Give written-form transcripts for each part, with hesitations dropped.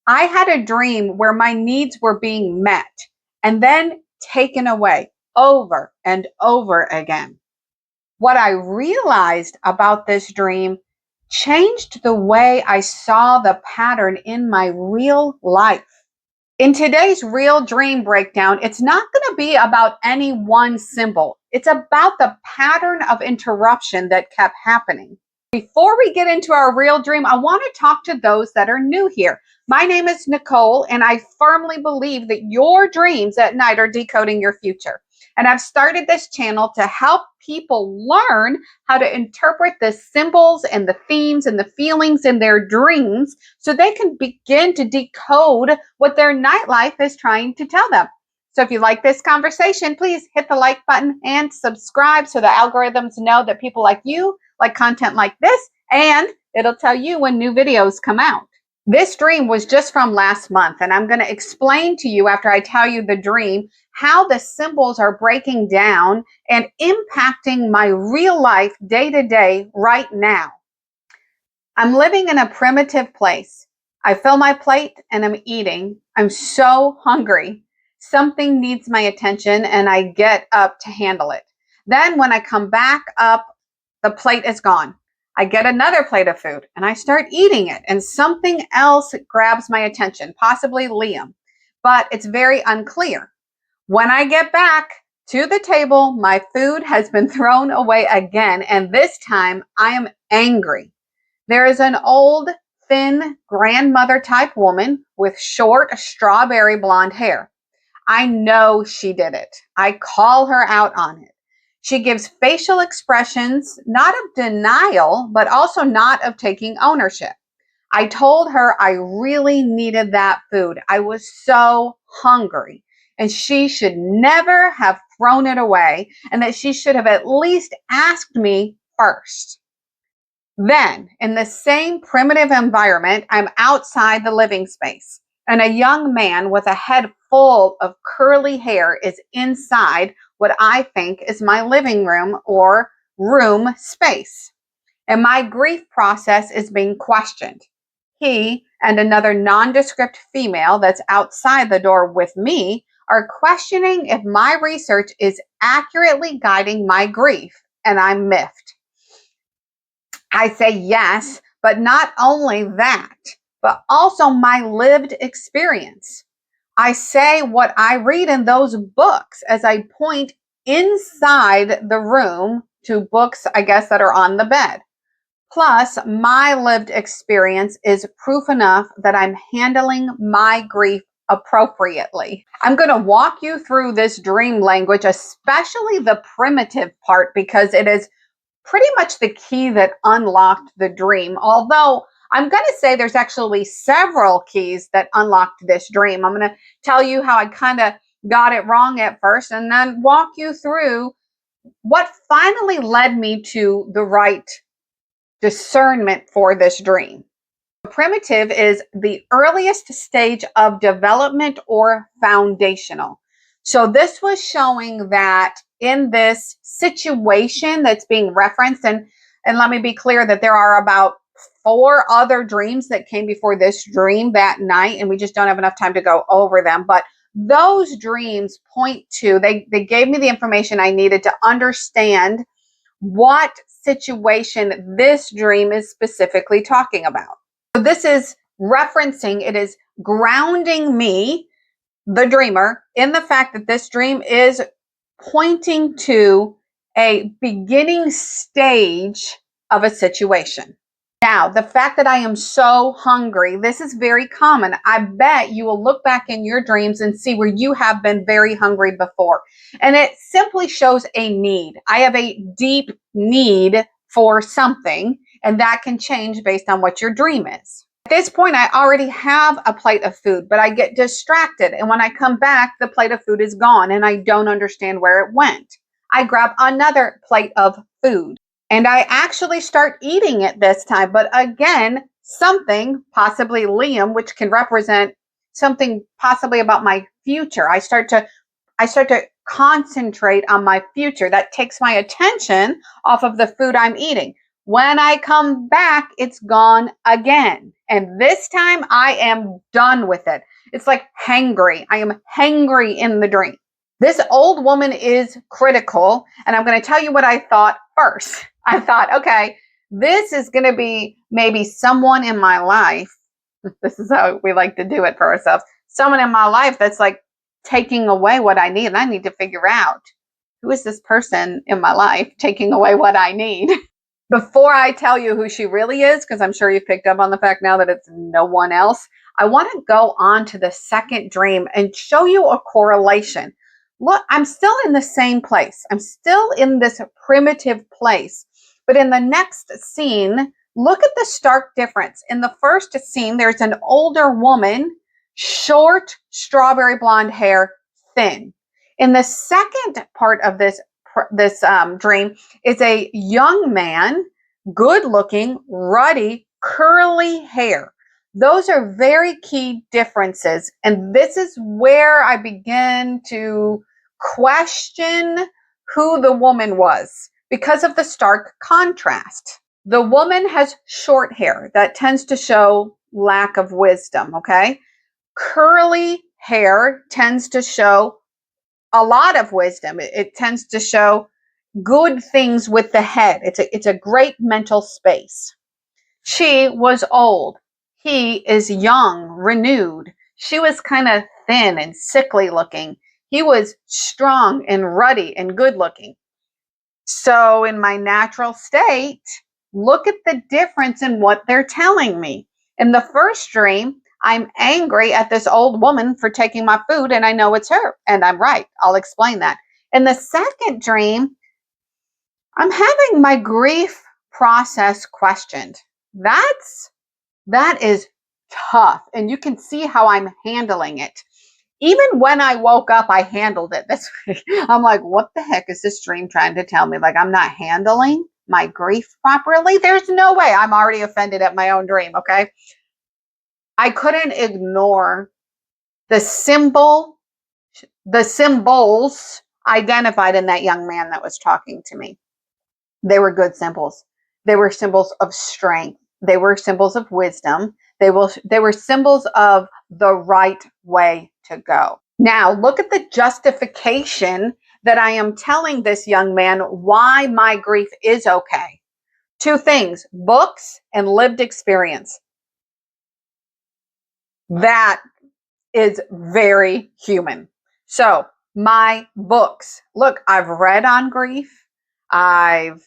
I had a dream where my needs were being met and then taken away over and over again. What I realized about this dream changed the way I saw the pattern in my real life. In today's real dream breakdown, it's not going to be about any one symbol. It's about the pattern of interruption that kept happening. Before we get into our real dream, I want to talk to those that are new here. My name is Nicole, and I firmly believe that your dreams at night are decoding your future. And I've started this channel to help people learn how to interpret the symbols and the themes and the feelings in their dreams so they can begin to decode what their nightlife is trying to tell them. So if you like this conversation, please hit the like button and subscribe so the algorithms know that people like you like content like this, and it'll tell you when new videos come out. This dream was just from last month, and I'm going to explain to you after I tell you the dream how the symbols are breaking down and impacting my real life day to day right now. I'm living in a primitive place. I fill my plate and I'm eating. I'm so hungry. Something needs my attention and I get up to handle it. Then when I come back up, the plate is gone. I get another plate of food and I start eating it, and something else grabs my attention, possibly Liam, but it's very unclear. When I get back to the table, my food has been thrown away again, and this time I am angry. There is an old, thin, grandmother type woman with short, strawberry blonde hair. I know she did it. I call her out on it. She gives facial expressions, not of denial, but also not of taking ownership. I told her I really needed that food. I was so hungry, and she should never have thrown it away, and that she should have at least asked me first. Then, in the same primitive environment, I'm outside the living space, and a young man with a head full of curly hair is inside what I think is my living room or room space. And my grief process is being questioned. He and another nondescript female that's outside the door with me are questioning if my research is accurately guiding my grief, and I'm miffed. I say yes, but not only that, but also my lived experience. I say what I read in those books as I point inside the room to books, I guess, that are on the bed. Plus, my lived experience is proof enough that I'm handling my grief appropriately. I'm going to walk you through this dream language, especially the primitive part, because it is pretty much the key that unlocked the dream. Although I'm going to say there's actually several keys that unlocked this dream. I'm going to tell you how I kind of got it wrong at first and then walk you through what finally led me to the right discernment for this dream. Primitive is the earliest stage of development or foundational. So this was showing that in this situation that's being referenced, and let me be clear that there are about 4 other dreams that came before this dream that night, and we just don't have enough time to go over them. But those dreams point to, they gave me the information I needed to understand what situation this dream is specifically talking about. So this is referencing, it is grounding me, the dreamer, in the fact that this dream is pointing to a beginning stage of a situation. Now, the fact that I am so hungry, this is very common. I bet you will look back in your dreams and see where you have been very hungry before. And it simply shows a need. I have a deep need for something, and that can change based on what your dream is. At this point, I already have a plate of food, but I get distracted. And when I come back, the plate of food is gone and I don't understand where it went. I grab another plate of food and I actually start eating it this time. But again, something, possibly Liam, which can represent something possibly about my future. I start to concentrate on my future. That takes my attention off of the food I'm eating. When I come back, it's gone again. And this time I am done with it. It's like hangry. I am hangry in the dream. This old woman is critical. And I'm going to tell you what I thought first. I thought, okay, this is going to be maybe someone in my life. This is how we like to do it for ourselves. Someone in my life that's like taking away what I need. And I need to figure out, who is this person in my life taking away what I need? Before I tell you who she really is, because I'm sure you've picked up on the fact now that it's no one else, I want to go on to the second dream and show you a correlation. Look, I'm still in the same place. I'm still in this primitive place. But in the next scene, look at the stark difference. In the first scene, there's an older woman, short, strawberry blonde hair, thin. In the second part of this dream is a young man, good looking, ruddy, curly hair. Those are very key differences. And this is where I begin to question who the woman was because of the stark contrast. The woman has short hair that tends to show lack of wisdom, okay? Curly hair tends to show a lot of wisdom. It tends to show good things with the head. It's a great mental space. She was old. He is young, renewed. She was kind of thin and sickly looking. He was strong and ruddy and good looking. So in my natural state, look at the difference in what they're telling me. In the first dream, I'm angry at this old woman for taking my food, and I know it's her, and I'm right. I'll explain that. In the second dream, I'm having my grief process questioned. That is tough, and you can see how I'm handling it. Even when I woke up, I handled it this way. I'm like, what the heck is this dream trying to tell me? Like, I'm not handling my grief properly? There's no way. I'm already offended at my own dream, okay? I couldn't ignore the symbols identified in that young man that was talking to me. They were good symbols. They were symbols of strength. They were symbols of wisdom. They were symbols of the right way to go. Now, look at the justification that I am telling this young man why my grief is okay. Two things: books and lived experience. That is very human. So, my books. Look, I've read on grief. I've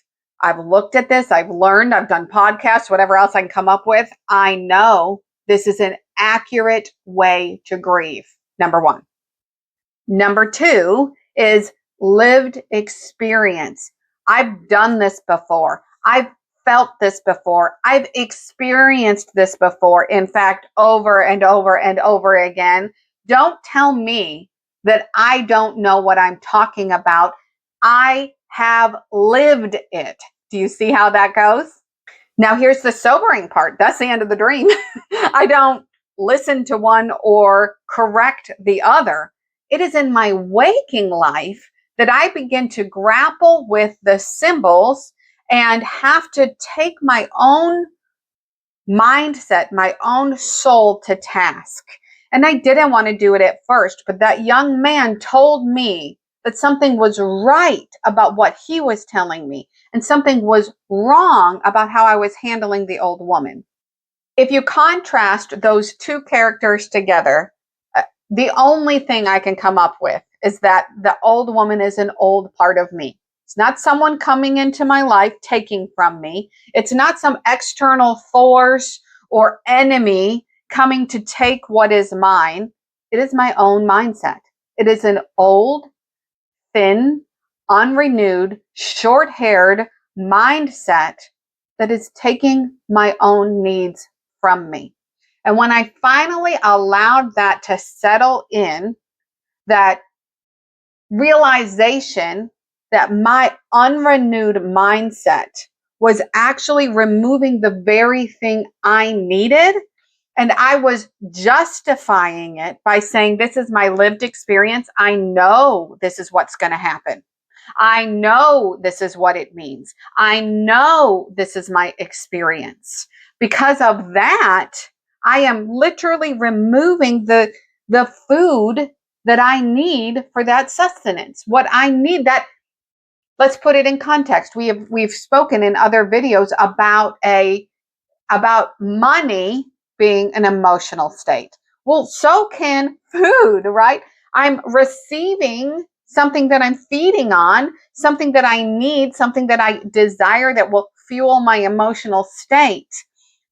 looked at this. I've learned. I've done podcasts, whatever else I can come up with. I know this is an accurate way to grieve. Number one. Number two is lived experience. I've done this before. I've felt this before. I've experienced this before. In fact, over and over and over again. Don't tell me that I don't know what I'm talking about. I have lived it. Do you see how that goes? Now, here's the sobering part. That's the end of the dream. I don't listen to one or correct the other. It is in my waking life that I begin to grapple with the symbols and have to take my own mindset, my own soul to task. And I didn't want to do it at first, but that young man told me that something was right about what he was telling me and something was wrong about how I was handling the old woman. If you contrast those two characters together, the only thing I can come up with is that the old woman is an old part of me. It's not someone coming into my life taking from me. It's not some external force or enemy coming to take what is mine. It is my own mindset. It is an old, thin, unrenewed, short-haired mindset that is taking my own needs from me. And when I finally allowed that to settle in, that realization that my unrenewed mindset was actually removing the very thing I needed, and I was justifying it by saying, this is my lived experience. I know this is what's going to happen. I know this is what it means. I know this is my experience. Because of that, I am literally removing the food that I need for that sustenance. What I need, that, let's put it in context. We've spoken in other videos about money being an emotional state. Well, so can food, right? I'm receiving something that I'm feeding on, something that I need, something that I desire that will fuel my emotional state.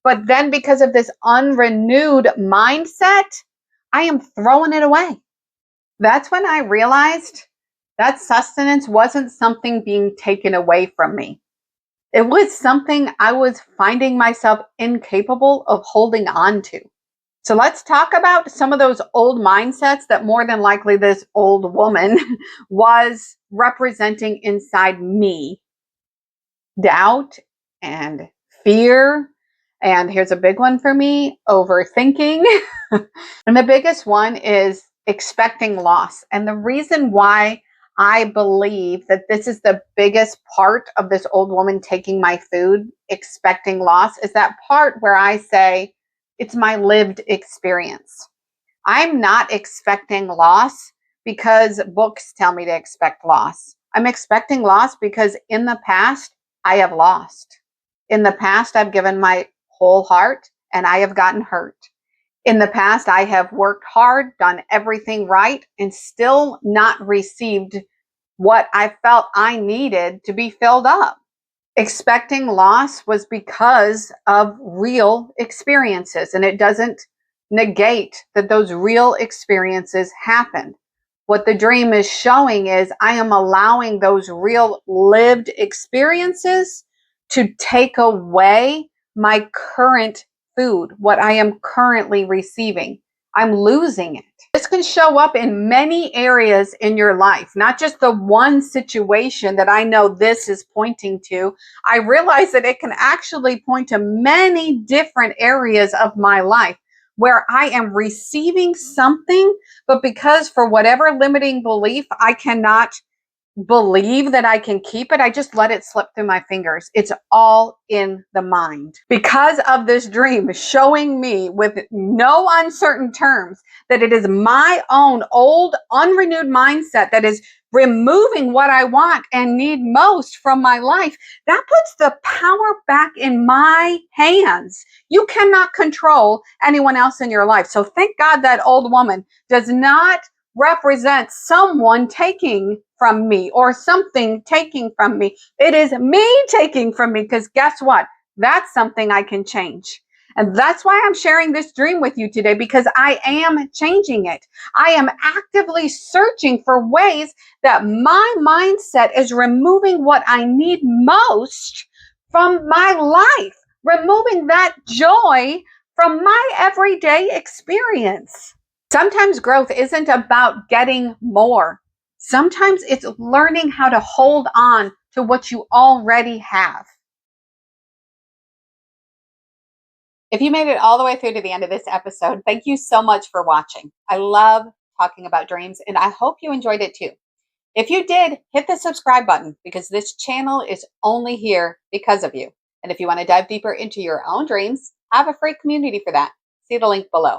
But then because of this unrenewed mindset, I am throwing it away. That's when I realized that sustenance wasn't something being taken away from me. It was something I was finding myself incapable of holding on to. So let's talk about some of those old mindsets that more than likely this old woman was representing inside me. Doubt and fear. And here's a big one for me, overthinking. And the biggest one is expecting loss. And the reason why I believe that this is the biggest part of this old woman taking my food, expecting loss, is that part where I say, it's my lived experience. I'm not expecting loss because books tell me to expect loss. I'm expecting loss because in the past, I have lost. In the past, I've given my whole heart and I have gotten hurt. In the past, I have worked hard, done everything right, and still not received what I felt I needed to be filled up. Expecting loss was because of real experiences, and it doesn't negate that those real experiences happened. What the dream is showing is I am allowing those real lived experiences to take away my current food, what I am currently receiving. I'm losing it. This can show up in many areas in your life, not just the one situation that I know this is pointing to. I realize that it can actually point to many different areas of my life where I am receiving something, but because for whatever limiting belief, I cannot believe that I can keep it, I just let it slip through my fingers. It's all in the mind. Because of this dream showing me with no uncertain terms that it is my own old, unrenewed mindset that is removing what I want and need most from my life, that puts the power back in my hands. You cannot control anyone else in your life. So thank God that old woman does not represent someone taking from me or something taking from me. It is me taking from me, because guess what? That's something I can change. And that's why I'm sharing this dream with you today, because I am changing it. I am actively searching for ways that my mindset is removing what I need most from my life, removing that joy from my everyday experience. Sometimes growth isn't about getting more. Sometimes it's learning how to hold on to what you already have. If you made it all the way through to the end of this episode, thank you so much for watching. I love talking about dreams, and I hope you enjoyed it too. If you did, hit the subscribe button, because this channel is only here because of you. And if you want to dive deeper into your own dreams, I have a free community for that. See the link below.